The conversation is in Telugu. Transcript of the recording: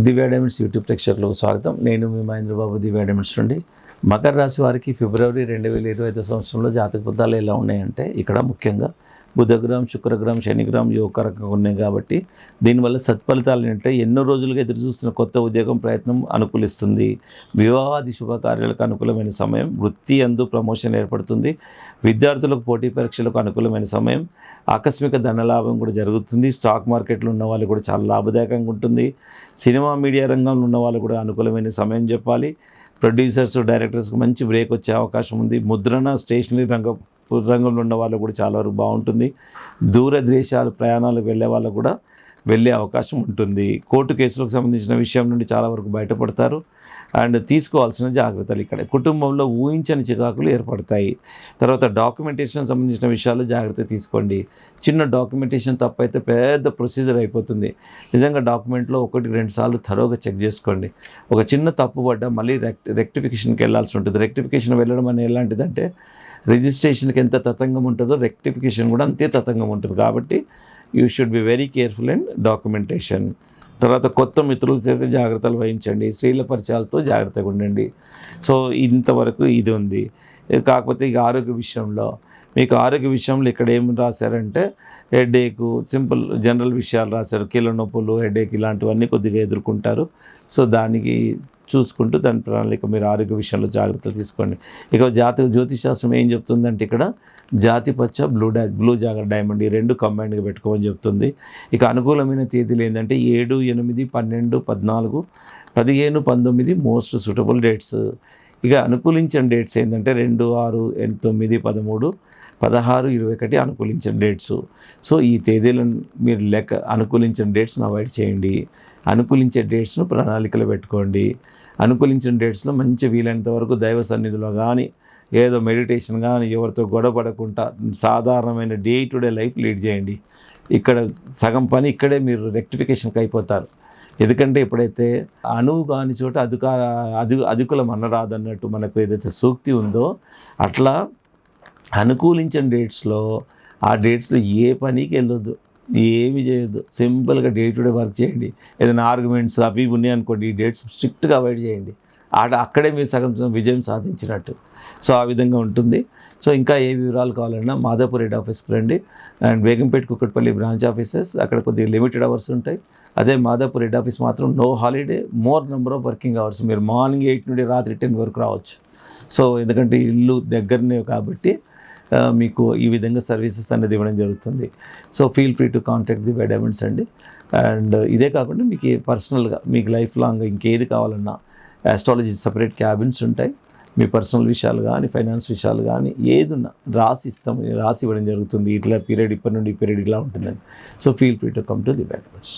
దివ్య డైమండ్స్ యూట్యూబ్ ప్రేక్షకులకు స్వాగతం. నేను మీ మహేంద్రబాబు, దివ్య డైమండ్స్ నుండి. మకర రాశి వారికి ఫిబ్రవరి 2025 సంవత్సరంలో జాతక ఫలితాలు ఎలా ఉన్నాయంటే, ఇక్కడ ముఖ్యంగా బుధగ్రహం, శుక్రగ్రహం, శనిగ్రహం యోగకరంగా ఉన్నాయి కాబట్టి దీనివల్ల సత్ఫలితాలు ఏంటంటే, ఎన్నో రోజులుగా ఎదురు చూస్తున్న కొత్త ఉద్యోగం ప్రయత్నం అనుకూలిస్తుంది. వివాహాది శుభకార్యాలకు అనుకూలమైన సమయం. వృత్తి అందు ప్రమోషన్ ఏర్పడుతుంది. విద్యార్థులకు పోటీ పరీక్షలకు అనుకూలమైన సమయం. ఆకస్మిక ధనలాభం కూడా జరుగుతుంది. స్టాక్ మార్కెట్లో ఉన్న వాళ్ళు కూడా చాలా లాభదాయకంగా ఉంటుంది. సినిమా మీడియా రంగంలో ఉన్న వాళ్ళు కూడా అనుకూలమైన సమయం చెప్పాలి. ప్రొడ్యూసర్స్, డైరెక్టర్స్కి మంచి బ్రేక్ వచ్చే అవకాశం ఉంది. ముద్రణ, స్టేషనరీ రంగంలో ఉన్న వాళ్ళు కూడా చాలా వరకు బాగుంటుంది. దూరదేశాలు ప్రయాణాలకు వెళ్ళే వాళ్ళు కూడా వెళ్ళే అవకాశం ఉంటుంది. కోర్టు కేసులకు సంబంధించిన విషయం నుండి చాలా వరకు బయటపడతారు. అండ్ తీసుకోవాల్సిన జాగ్రత్తలు ఇక్కడ కుటుంబంలో ఊహించని చికాకులు ఏర్పడతాయి. తర్వాత డాక్యుమెంటేషన్ సంబంధించిన విషయాలు జాగ్రత్త తీసుకోండి. చిన్న డాక్యుమెంటేషన్ తప్పైతే పెద్ద ప్రొసీజర్ అయిపోతుంది. నిజంగా డాక్యుమెంట్లో 1-2 సార్లు థరోగా చెక్ చేసుకోండి. ఒక చిన్న తప్పు పడ్డా మళ్ళీ రెక్టిఫికేషన్కి వెళ్ళాల్సి ఉంటుంది. రెక్టిఫికేషన్ వెళ్ళడం అనేది ఎలాంటిదంటే, రిజిస్ట్రేషన్కి ఎంత తతంగం ఉంటుందో రెక్టిఫికేషన్ కూడా అంతే తతంగం ఉంటుంది. కాబట్టి you should be very careful in documentation. తర్వాత కొత్త మిత్రులు చేసే జాగ్రత్తలు వహించండి. స్త్రీల పరిచయాలతో జాగ్రత్తగా ఉండండి. సో ఇంతవరకు ఇది ఉంది. కాకపోతే ఇక ఆరోగ్య విషయంలో, మీకు ఆరోగ్య విషయంలో ఇక్కడ ఏం రాశారంటే, హెడేక్, సింపుల్ జనరల్ విషయాలు రాశారు. కీళ్ళ నొప్పులు, హెడేక్ ఇలాంటివన్నీ కొద్దిగా ఎదుర్కొంటారు. సో దానికి చూసుకుంటూ దాని ప్రణాళిక మీరు ఆరోగ్య విషయంలో జాగ్రత్తలు తీసుకోండి. ఇక జ్యోతిషాస్త్రం ఏం చెప్తుందంటే, ఇక్కడ జాతి పచ్చ, బ్లూ జాగర్ డైమండ్ ఈ 2 కంబైన్డ్గా పెట్టుకోమని చెప్తుంది. ఇక అనుకూలమైన తేదీలు ఏంటంటే 7, 8, 12, 14, 15, 19 మోస్ట్ సూటబుల్ డేట్స్. ఇక అనుకూలించిన డేట్స్ ఏంటంటే 2, 6, 9, 13, 16, 21 అనుకూలించిన డేట్స్. సో ఈ తేదీలను మీరు అనుకూలించిన డేట్స్ను అవాయిడ్ చేయండి. అనుకూలించే డేట్స్ను ప్రణాళికలో పెట్టుకోండి. అనుకూలించిన డేట్స్లో మంచి వీలైనంత వరకు దైవ సన్నిధిలో కానీ, ఏదో మెడిటేషన్ కానీ, ఎవరితో గొడవపడకుండా సాధారణమైన day to day life lead చేయండి. ఇక్కడ సగం పని ఇక్కడే మీరు రెక్టిఫికేషన్కి అయిపోతారు. ఎందుకంటే ఎప్పుడైతే అణువు కాని చోట అధికులం అనరాదు అన్నట్టు మనకు ఏదైతే సూక్తి ఉందో, అట్లా అనుకూలించిన డేట్స్లో ఆ డేట్స్లో ఏ పనికి వెళ్ళొద్దు, ఏమి చేయొద్దు. సింపుల్గా డే టు డే వర్క్ చేయండి. ఏదైనా ఆర్గ్యుమెంట్స్ అవి ఉన్నాయి అనుకోండి, ఈ డేట్స్ స్ట్రిక్ట్గా అవాయిడ్ చేయండి. అక్కడే మీరు సగం విజయం సాధించినట్టు. సో ఆ విధంగా ఉంటుంది. సో ఇంకా ఏ వివరాలు కావాలన్నా మాదాపూర్ హెడ్ ఆఫీస్కి రండి. And Begumpet, Kukatpally branch offices అక్కడ కొద్దిగా లిమిటెడ్ అవర్స్ ఉంటాయి. అదే మాదాపూర్ హెడ్ ఆఫీస్ మాత్రం no holiday, more number of working hours. మీరు మార్నింగ్ 8 నుండి రాత్రి 10 వరకు రావచ్చు. సో ఎందుకంటే ఇల్లు దగ్గరనే కాబట్టి మీకు ఈ విధంగా సర్వీసెస్ అనేది ఇవ్వడం జరుగుతుంది. So feel free to contact Divya diamonds అండి. అండ్ ఇదే కాకుండా మీకు పర్సనల్గా మీకు లైఫ్ లాంగ్ ఇంకేది కావాలన్నా ఆస్ట్రాలజీ సపరేట్ క్యాబిన్స్ ఉంటాయి. మీ పర్సనల్ విషయాలు కానీ, ఫైనాన్స్ విషయాలు కానీ ఏదున్నా రాసి ఇవ్వడం జరుగుతుంది. ఇట్లా పీరియడ్ ఇప్పటి నుండి ఈ పీరియడ్ ఇలా ఉంటుందని. So feel free to come to Divya diamonds.